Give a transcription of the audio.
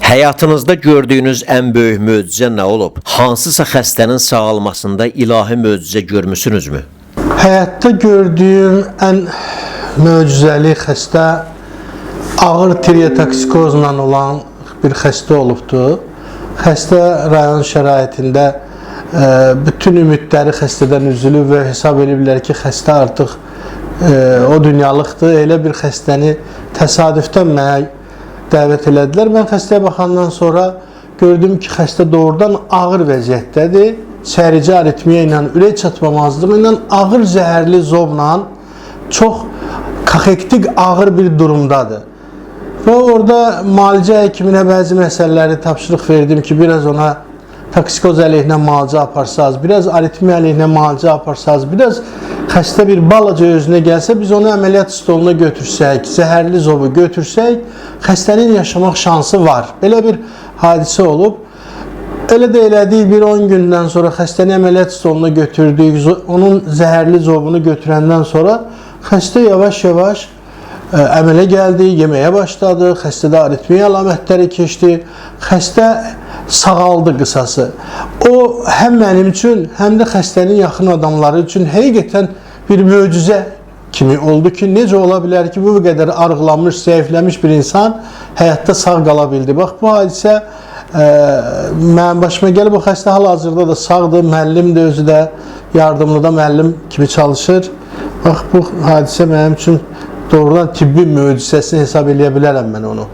Həyatınızda gördüyünüz ən böyük möcüzə nə olub? Hansısa xəstənin sağalmasında ilahi möcüzə görmüsünüzmü? Həyatda gördüyüm ən möcüzəli xəstə ağır tireotoksikozla olan bir xəstə olubdu. Xəstə rayon şəraitində bütün ümidləri xəstədən üzülüb və hesab ediblər ki, xəstə artıq o dünyalıqdır. Elə bir xəstəni təsadüfdən mənə dəvət elədilər. Mən xəstəyə baxandan sonra gördüm ki, xəstə doğrudan ağır vəziyyətdədir. Çərici aritmiya ilə, ürək çatmamazlığı ilə, ağır zəhərli zobla çox kaxektik ağır bir durumdadır. Və orada müalicə həkiminə bəzi məsələləri tapşırıq verdim ki, biraz ona toksikoz əleyhinə müalicə aparsaz, biraz aritmiya əleyhinə müalicə aparsaz, biraz xəstə bir balaca özünə gəlsə, biz onu əməliyyat stoluna götürsək, zəhərli zobu götürsək, xəstənin yaşamaq şansı var. Belə bir hadisə olub. Elə də elədik, bir 10 gündən sonra xəstəni əməliyyat stoluna götürdük, onun zəhərli zobunu götürəndən sonra xəstə yavaş-yavaş əmələ gəldi, yeməyə başladı, xəstədə aritmiya əlamətləri keçdi, xəstə sağaldı qısası. O, həm mənim üçün, həm də xəstənin yaxın adamları üçün həqiqətən bir möcüzə kimi oldu ki, necə ola bilər ki, bu qədər arıqlanmış, zəifləmiş bir insan həyatda sağ qala bildi. Bax, bu hadisə mənim başıma gəlib, o xəstə hal-hazırda da sağdır, müəllim də özü də, yardımlıda müəllim kimi çalışır. Bax, bu hadisə mənim üçün doğrudan tibbi möcüzəsini hesab eləyə bilərəm mən onu.